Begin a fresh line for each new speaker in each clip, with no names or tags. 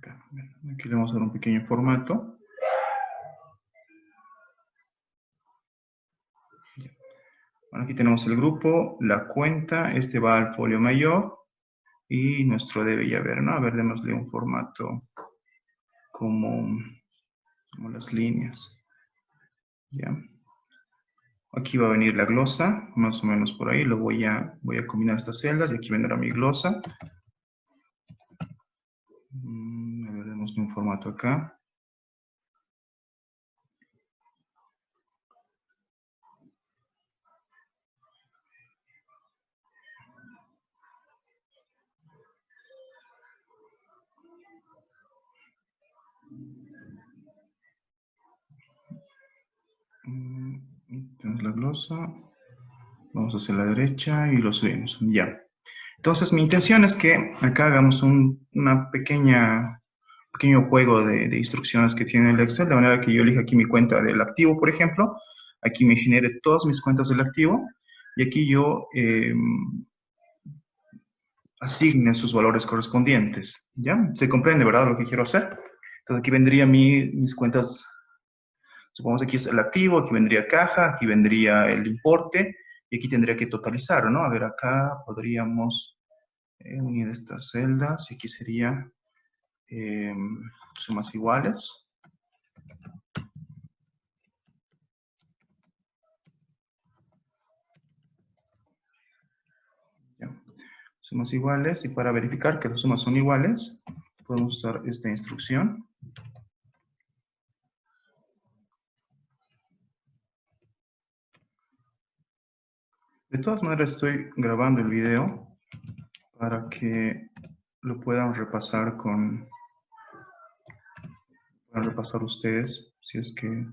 acá. Aquí le vamos a dar un pequeño formato. Bueno, aquí tenemos el grupo, la cuenta, este va al folio mayor y nuestro debe ya ver, ¿no? A ver, démosle un formato como las líneas. ¿Ya? Aquí va a venir la glosa, más o menos por ahí. Voy a combinar estas celdas y aquí vendrá mi glosa. A ver, démosle un formato acá. Tenemos la glosa. Vamos hacia la derecha y lo subimos. Ya. Entonces, mi intención es que acá hagamos una pequeño juego de instrucciones que tiene el Excel, de manera que yo elija aquí mi cuenta del activo, por ejemplo. Aquí me genere todas mis cuentas del activo. Y aquí yo asigne sus valores correspondientes. ¿Ya? ¿Se comprende, verdad, lo que quiero hacer? Entonces, aquí vendrían mis cuentas. Supongamos que aquí es el activo, aquí vendría caja, aquí vendría el importe, y aquí tendría que totalizar, ¿no? A ver, acá podríamos unir estas celdas, y aquí sería sumas iguales. Ya. Sumas iguales, y para verificar que las sumas son iguales, podemos usar esta instrucción. De todas maneras, estoy grabando el video para que lo puedan repasar ustedes, si es que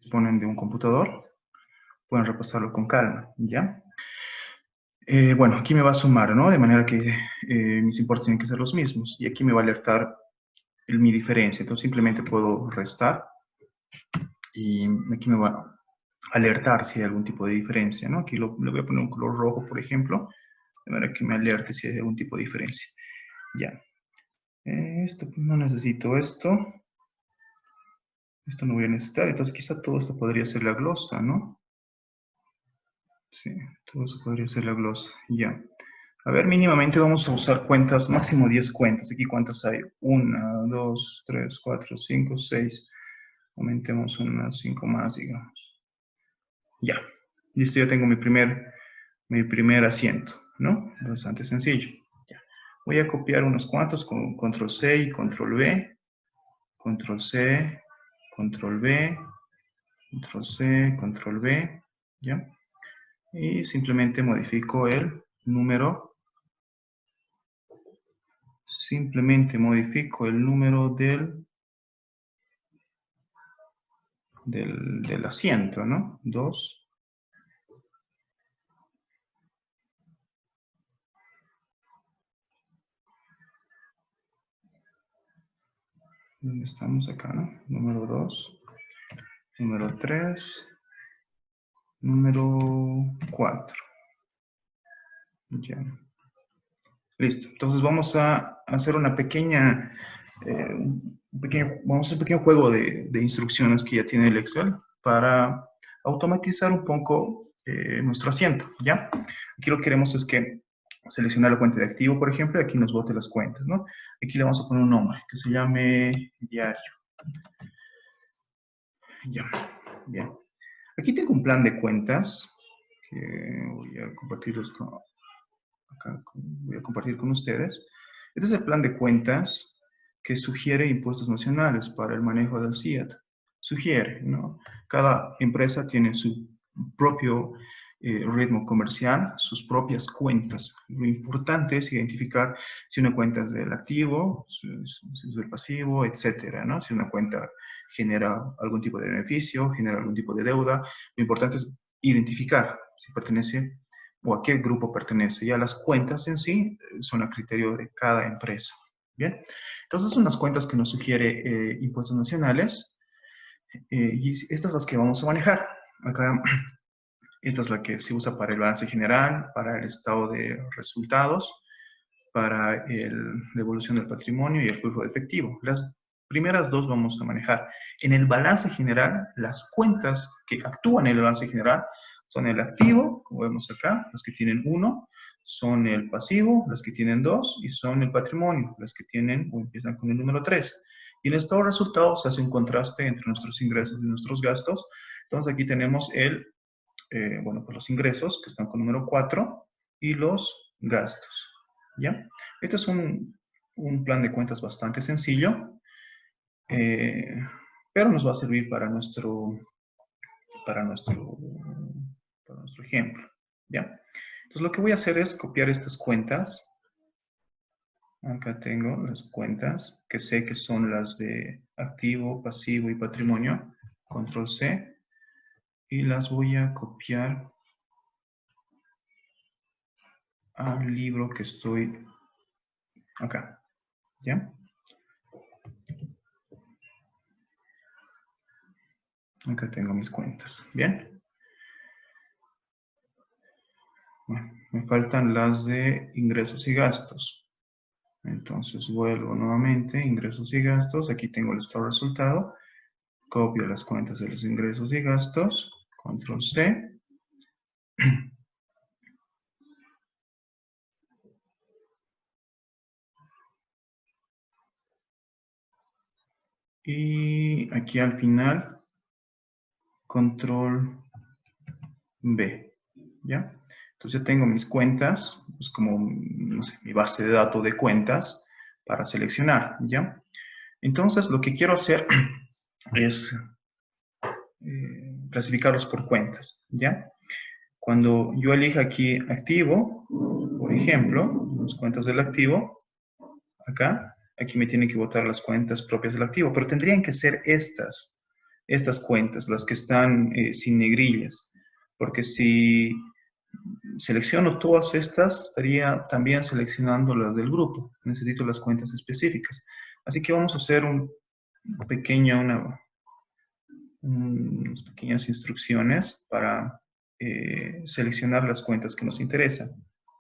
disponen de un computador, pueden repasarlo con calma, ¿ya? Bueno, aquí me va a sumar, ¿no? De manera que mis importes tienen que ser los mismos, y aquí me va a alertar mi diferencia, entonces simplemente puedo restar, y aquí me va a alertar si hay algún tipo de diferencia, ¿no? Aquí le voy a poner un color rojo, por ejemplo, de manera que me alerte si hay algún tipo de diferencia. Ya. Esto, no necesito esto. Esto no voy a necesitar, entonces quizá todo esto podría ser la glosa, ¿no? Sí, todo eso podría ser la glosa, ya. A ver, mínimamente vamos a usar cuentas, máximo 10 cuentas. Aquí cuántas hay, 1, 2, 3, 4, 5, 6. Aumentemos unas 5 más, digamos. Ya, listo, ya tengo mi primer asiento, ¿no? Bastante sencillo. Ya. Voy a copiar unos cuantos con control C y control V. Control C, control V, control C, control V, ¿ya? Y simplemente modifico el número. Simplemente modifico el número del asiento, ¿no? 2. ¿Dónde estamos acá, no? Número 2. Número 3. Número 4. Ya. Listo. Entonces vamos a hacer una vamos a hacer un pequeño juego de instrucciones que ya tiene el Excel para automatizar un poco nuestro asiento, ¿ya? Aquí lo que queremos es que seleccionar la cuenta de activo, por ejemplo, y aquí nos bote las cuentas, ¿no? Aquí le vamos a poner un nombre que se llame diario. Ya, bien. Aquí tengo un plan de cuentas que voy a compartirlos voy a compartir con ustedes. Este es el plan de cuentas que sugiere impuestos nacionales para el manejo del CIAT. Sugiere, ¿no? Cada empresa tiene su propio ritmo comercial, sus propias cuentas. Lo importante es identificar si una cuenta es del activo, si es del pasivo, etcétera, ¿no? Si una cuenta genera algún tipo de beneficio, genera algún tipo de deuda. Lo importante es identificar si pertenece o a qué grupo pertenece. Ya las cuentas en sí son a criterio de cada empresa. Bien, entonces son las cuentas que nos sugiere impuestos nacionales y estas son las que vamos a manejar. Acá, esta es la que se usa para el balance general, para el estado de resultados, para la evolución del patrimonio y el flujo de efectivo. Las primeras dos vamos a manejar. En el balance general, las cuentas que actúan en el balance general son el activo, como vemos acá, las que tienen 1, son el pasivo, las que tienen 2, y son el patrimonio, las que tienen o empiezan con el número 3. Y en estos resultados se hace un contraste entre nuestros ingresos y nuestros gastos. Entonces aquí tenemos pues los ingresos, que están con número 4, y los gastos. ¿Ya? Este es un plan de cuentas bastante sencillo, pero nos va a servir para nuestro ejemplo. ¿Ya? Entonces lo que voy a hacer es copiar estas cuentas. Acá tengo las cuentas, que sé que son las de activo, pasivo y patrimonio. Control C. Y las voy a copiar al libro que estoy acá. ¿Ya? Acá tengo mis cuentas. ¿Bien? Bueno, me faltan las de ingresos y gastos. Entonces vuelvo nuevamente, ingresos y gastos. Aquí tengo el estado de resultado. Copio las cuentas de los ingresos y gastos. Control C. Y aquí al final, control B. ¿Ya? Entonces ya tengo mis cuentas, pues como, no sé, mi base de datos de cuentas para seleccionar. ¿Ya? Entonces lo que quiero hacer es clasificarlos por cuentas. ¿Ya? Cuando yo elija aquí activo, por ejemplo, las cuentas del activo, acá, aquí me tienen que botar las cuentas propias del activo, pero tendrían que ser estas cuentas, las que están sin negrillas, porque si selecciono todas estas, estaría también seleccionando las del grupo. Necesito las cuentas específicas. Así que vamos a hacer unas pequeñas instrucciones para seleccionar las cuentas que nos interesan.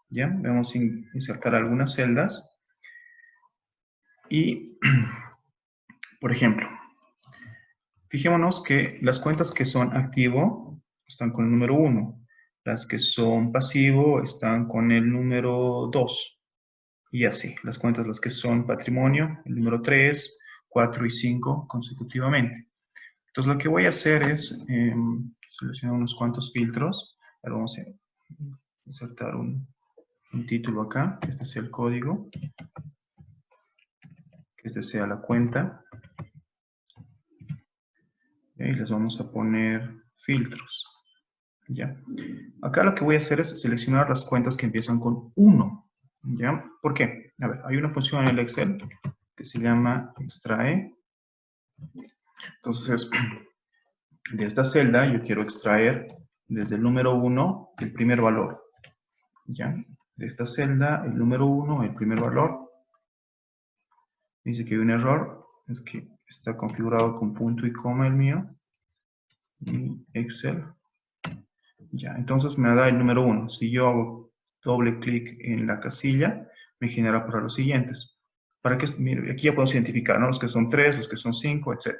¿Ya? Vamos a insertar algunas celdas. Y, por ejemplo, fijémonos que las cuentas que son activo están con el número 1. Las que son pasivo están con el número 2. Y así, las cuentas las que son patrimonio, el número 3, 4 y 5 consecutivamente. Entonces lo que voy a hacer es seleccionar unos cuantos filtros. Ahora vamos a insertar un título acá, que este sea el código, que este sea la cuenta. Y les vamos a poner filtros. ¿Ya? Acá lo que voy a hacer es seleccionar las cuentas que empiezan con 1. ¿Ya? ¿Por qué? A ver, hay una función en el Excel que se llama extrae. Entonces, de esta celda yo quiero extraer desde el número 1 el primer valor. ¿Ya? De esta celda, el número 1, el primer valor. Dice que hay un error, es que está configurado con punto y coma el mío. Y Excel. Ya, entonces me da el número 1. Si yo hago doble clic en la casilla, me genera para los siguientes. Para que, mire, aquí ya podemos identificar, ¿no? Los que son 3, los que son 5, etc.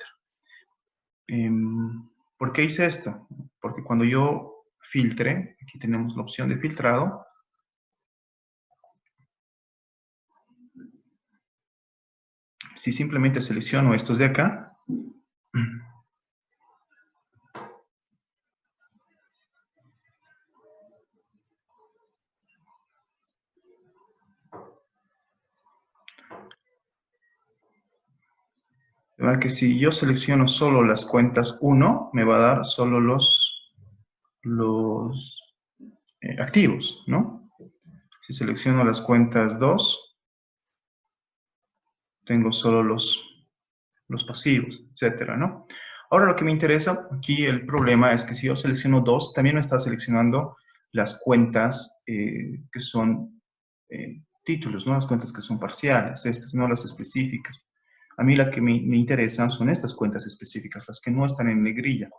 ¿Por qué hice esto? Porque cuando yo filtre, aquí tenemos la opción de filtrado. Si simplemente selecciono estos de acá, ¿verdad? Que si yo selecciono solo las cuentas 1, me va a dar solo los activos, ¿no? Si selecciono las cuentas 2, tengo solo los pasivos, etcétera, ¿no? Ahora lo que me interesa, aquí el problema es que si yo selecciono 2, también me está seleccionando las cuentas que son títulos, ¿no? Las cuentas que son parciales, estas, no las específicas. A mí la que me interesan son estas cuentas específicas, las que no están en negrilla.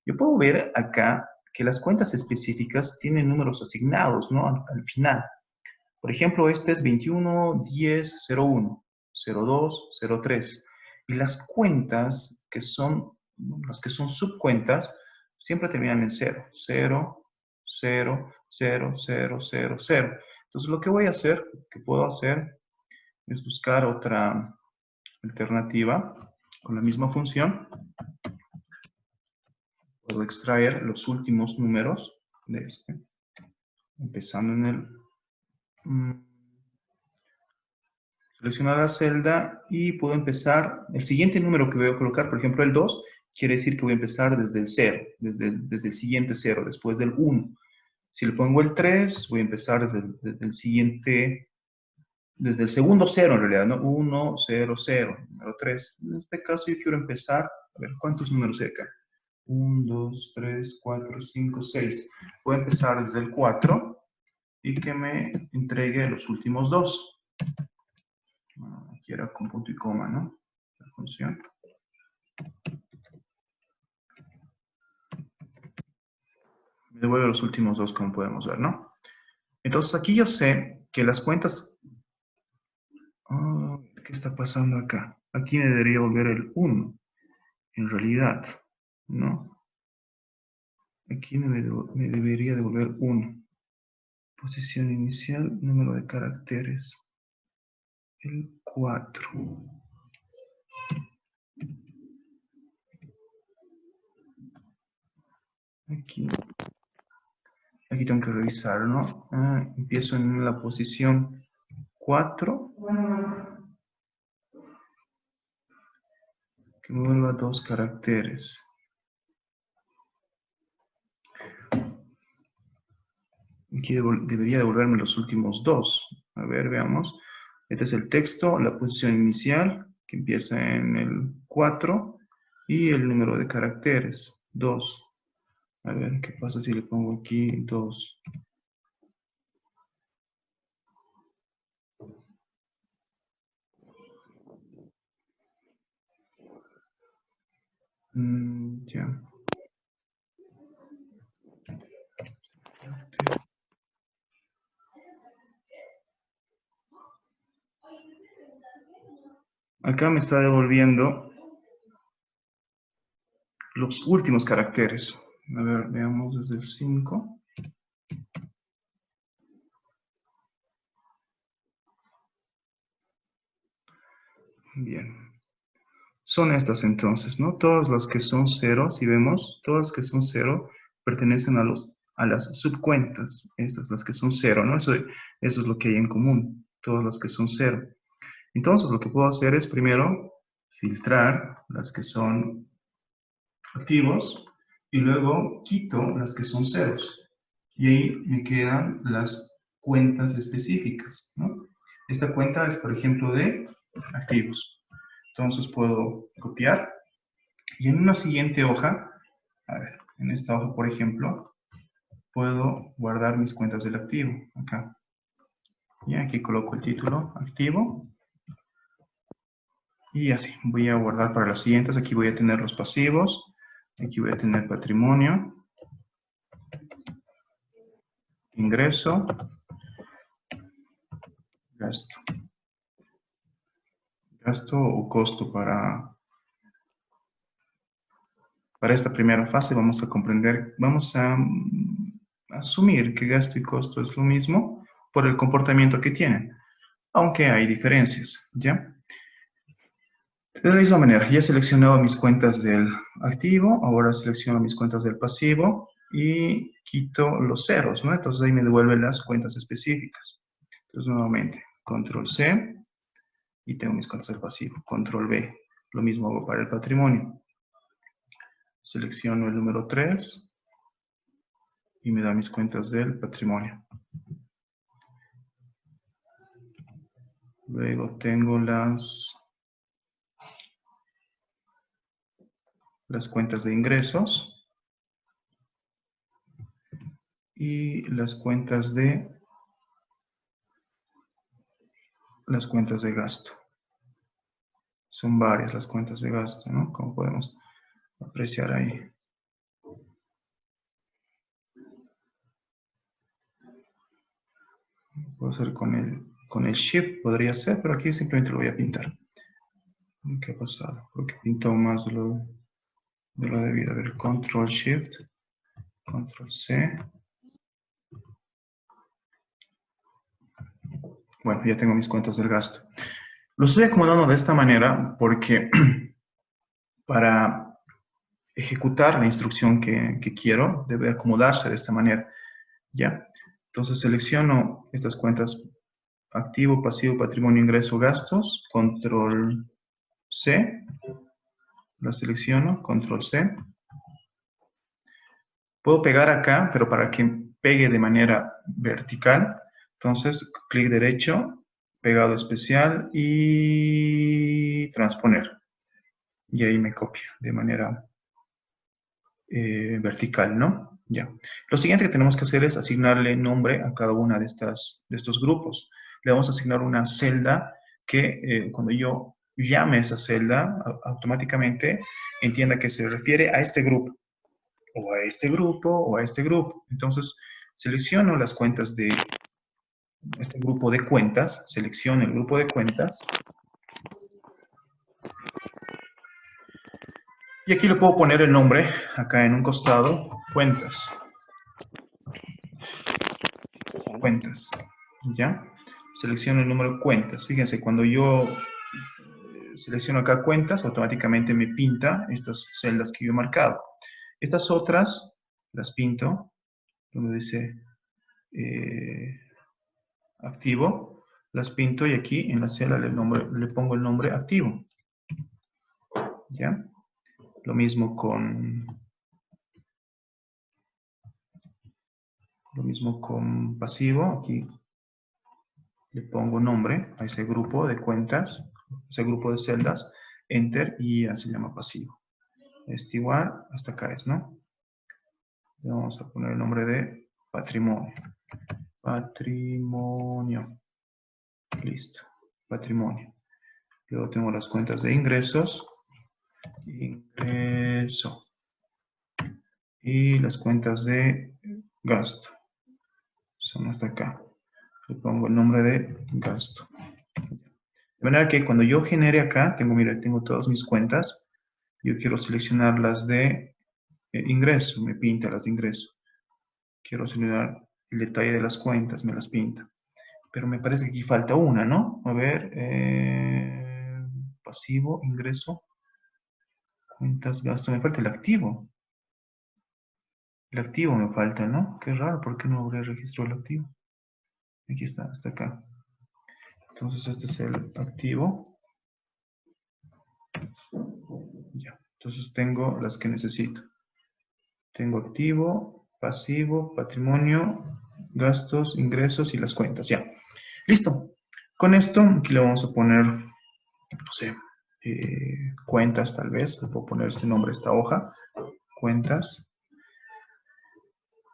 Yo puedo ver acá que las cuentas específicas tienen números asignados, ¿no? Al final. Por ejemplo, este es 21, 10, 01, 02, 03. Y las cuentas las que son subcuentas, siempre terminan en 0. 0, 0, 0, 0, 0, 0. Entonces, lo que voy a hacer, que puedo hacer, es buscar otra alternativa con la misma función. Puedo extraer los últimos números de este, empezando en el... seleccionar la celda y puedo empezar, el siguiente número que voy a colocar, por ejemplo el 2, quiere decir que voy a empezar desde el 0, desde el siguiente 0, después del 1. Si le pongo el 3, voy a empezar desde el siguiente, desde el segundo 0 en realidad, ¿no? 1, 0, 0, número 3. En este caso yo quiero empezar, a ver, ¿cuántos números hay acá? 1, 2, 3, 4, 5, 6. Voy a empezar desde el 4 y que me entregue los últimos 2. Aquí era con punto y coma, ¿no? La función. Me devuelve los últimos 2, como podemos ver, ¿no? Entonces aquí yo sé que las cuentas... ¿qué está pasando acá? Aquí me debería volver el 1, en realidad, ¿no? Aquí me debería devolver 1. Posición inicial, número de caracteres. El 4. Aquí tengo que revisar, ¿no? Empiezo en la posición 4. Que me vuelva 2 caracteres. Aquí debería devolverme los últimos 2. A ver, veamos. Este es el texto, la posición inicial, que empieza en el 4, y el número de caracteres, 2. A ver, ¿qué pasa si le pongo aquí 2? Ya. Acá me está devolviendo los últimos caracteres. A ver, veamos desde el 5. Bien. Son estas entonces, ¿no? Todas las que son 0, si vemos, todas las que son 0 pertenecen a las subcuentas. Estas, las que son 0, ¿no? Eso es lo que hay en común, todas las que son 0. Entonces, lo que puedo hacer es primero filtrar las que son activos y luego quito las que son ceros. Y ahí me quedan las cuentas específicas, ¿no? Esta cuenta es, por ejemplo, de activos. Entonces puedo copiar y en una siguiente hoja, a ver, en esta hoja, por ejemplo, puedo guardar mis cuentas del activo, acá. Y aquí coloco el título, activo. Y así, voy a guardar para las siguientes. Aquí voy a tener los pasivos. Aquí voy a tener patrimonio. Ingreso. Gasto. Gasto o costo para esta primera fase. Vamos a comprender, vamos a asumir que gasto y costo es lo mismo por el comportamiento que tienen, aunque hay diferencias, ¿ya? De la misma manera, ya he seleccionado mis cuentas del activo, ahora selecciono mis cuentas del pasivo y quito los ceros, ¿no? Entonces ahí me devuelve las cuentas específicas. Entonces nuevamente, control C y tengo mis cuentas del pasivo, control V. Lo mismo hago para el patrimonio. Selecciono el número 3 y me da mis cuentas del patrimonio. Luego tengo las cuentas de ingresos y las cuentas de gasto. Son varias las cuentas de gasto, ¿no? Como podemos apreciar ahí. Puedo hacer con el Shift, podría ser, pero aquí simplemente lo voy a pintar. ¿Qué ha pasado? Porque pintó más de lo debido. A ver, Control Shift, Control C. Bueno, ya tengo mis cuentas del gasto. Lo estoy acomodando de esta manera porque para ejecutar la instrucción que quiero, debe acomodarse de esta manera. ¿Ya? Entonces selecciono estas cuentas: activo, pasivo, patrimonio, ingreso, gastos, control C, la selecciono, control C. Puedo pegar acá, pero para que pegue de manera vertical, entonces clic derecho, pegado especial y transponer. Y ahí me copia de manera vertical, ¿no? Ya. Lo siguiente que tenemos que hacer es asignarle nombre a cada una de estos grupos. Le vamos a asignar una celda que cuando yo llame a esa celda, automáticamente entienda que se refiere a este grupo, o a este grupo, o a este grupo. Entonces, selecciono las cuentas de este grupo de cuentas, selecciono el grupo de cuentas, y aquí le puedo poner el nombre, acá en un costado, cuentas. Cuentas, ¿ya? Selecciono el número de cuentas. Fíjense, cuando yo selecciono acá cuentas, automáticamente me pinta estas celdas que yo he marcado. Estas otras las pinto, donde dice activo, las pinto y aquí en la celda le pongo el nombre activo, ¿ya? Lo mismo con pasivo, aquí le pongo nombre a ese grupo de cuentas, ese grupo de celdas, enter, y ya se llama pasivo. Este igual, hasta acá es, ¿no? Le vamos a poner el nombre de patrimonio. Patrimonio. Listo. Patrimonio. Luego tengo las cuentas de ingresos. Ingreso. Y las cuentas de gasto. Son hasta acá. Le pongo el nombre de gasto. De manera que cuando yo genere acá, tengo todas mis cuentas. Yo quiero seleccionar las de ingreso, me pinta las de ingreso. Quiero seleccionar el detalle de las cuentas, me las pinta. Pero me parece que aquí falta una, ¿no? A ver, pasivo, ingreso, cuentas, gasto, me falta el activo. El activo me falta, ¿no? Qué raro, ¿por qué no habré registrado el activo? Aquí está, hasta acá. Entonces este es el activo. Ya, entonces tengo las que necesito. Tengo activo, pasivo, patrimonio, gastos, ingresos y las cuentas, ya. Listo. Con esto, aquí le vamos a poner, no sé, cuentas tal vez. Le puedo poner este nombre a esta hoja. Cuentas.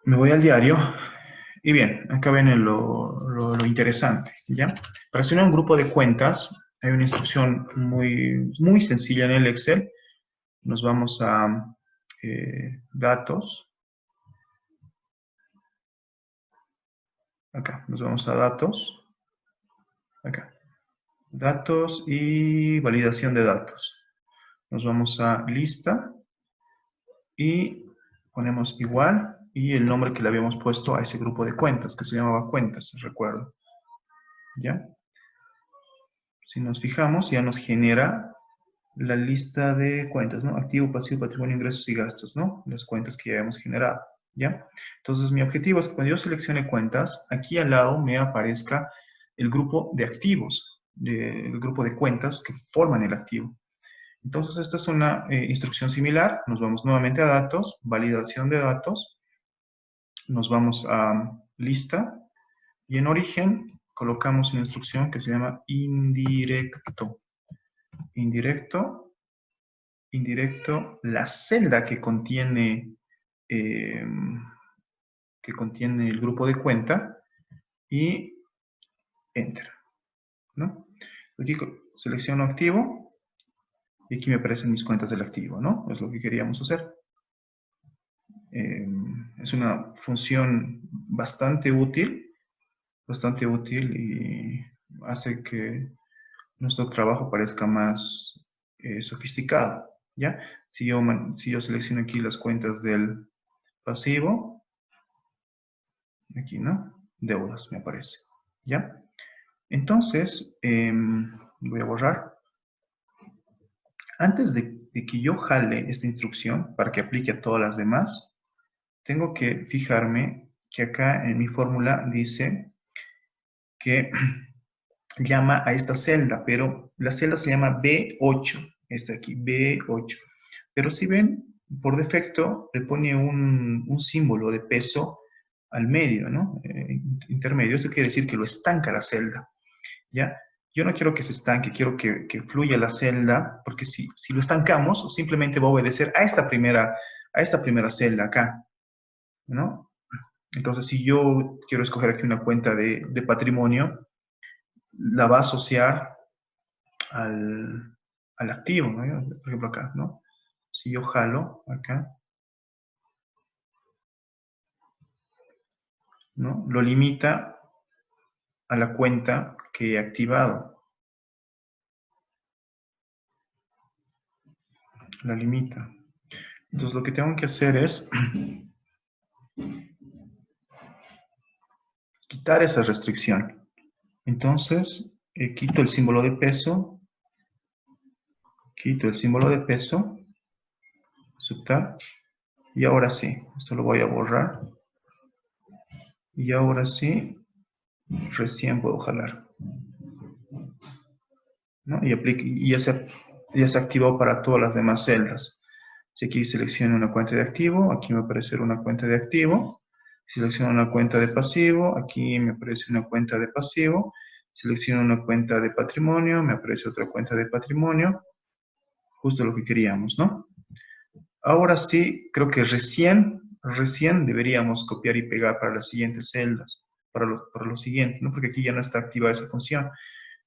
Me voy al diario. Y bien, acá viene lo interesante, ¿ya? Para hacer un grupo de cuentas, hay una instrucción muy, muy sencilla en el Excel. Nos vamos a datos. Acá, nos vamos a datos. Acá. Datos y validación de datos. Nos vamos a lista y ponemos igual y el nombre que le habíamos puesto a ese grupo de cuentas, que se llamaba cuentas, recuerdo. ¿Ya? Si nos fijamos, ya nos genera la lista de cuentas, ¿no? Activo, pasivo, patrimonio, ingresos y gastos, ¿no? Las cuentas que ya hemos generado, ¿ya? Entonces, mi objetivo es que cuando yo seleccione cuentas, aquí al lado me aparezca el grupo de activos, el grupo de cuentas que forman el activo. Entonces, esta es una instrucción similar. Nos vamos nuevamente a datos, validación de datos. Nos vamos a lista y en origen colocamos una instrucción que se llama indirecto. Indirecto, la celda que contiene el grupo de cuenta y enter, ¿no? Aquí selecciono activo y aquí me aparecen mis cuentas del activo, ¿no? Es lo que queríamos hacer. Es una función bastante útil bastante útil y hace que nuestro trabajo parezca más sofisticado, ¿ya? Si yo selecciono aquí las cuentas del pasivo, aquí, ¿no? Deudas, me aparece, ¿ya? Entonces, voy a borrar. Antes de que yo jale esta instrucción para que aplique a todas las demás, tengo que fijarme que acá en mi fórmula dice que llama a esta celda, pero la celda se llama B8, esta aquí, B8. Pero si ven, por defecto le pone un símbolo de peso al medio, ¿no? Intermedio. Esto quiere decir que lo estanca la celda, ¿ya? Yo no quiero que se estanque, quiero que fluya la celda, porque si lo estancamos, simplemente va a obedecer a esta primera celda acá, ¿no? Entonces, si yo quiero escoger aquí una cuenta de patrimonio, la va a asociar al activo, ¿no? Por ejemplo, acá, ¿no? Si yo jalo acá, ¿no? Lo limita a la cuenta que he activado. La limita. Entonces, lo que tengo que hacer es quitar esa restricción. Entonces, quito el símbolo de peso, aceptar, y ahora sí, esto lo voy a borrar, y ahora sí, recién puedo jalar, ¿no? Y ya se activó para todas las demás celdas. Si aquí selecciono una cuenta de activo, aquí me aparecerá una cuenta de activo. Selecciono una cuenta de pasivo, aquí me aparece una cuenta de pasivo. Selecciono una cuenta de patrimonio, me aparece otra cuenta de patrimonio. Justo lo que queríamos, ¿no? Ahora sí, creo que recién deberíamos copiar y pegar para las siguientes celdas, para lo siguiente, ¿no? Porque aquí ya no está activa esa función.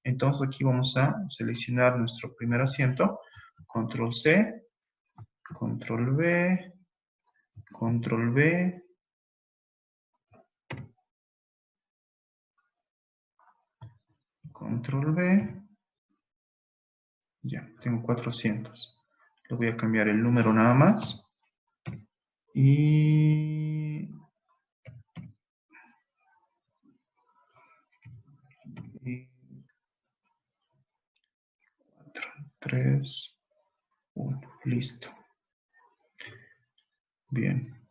Entonces aquí vamos a seleccionar nuestro primer asiento, control C, control V, control V, control V, ya, tengo 400. Le voy a cambiar el número nada más. Y 4, 3, 1, listo. Bien.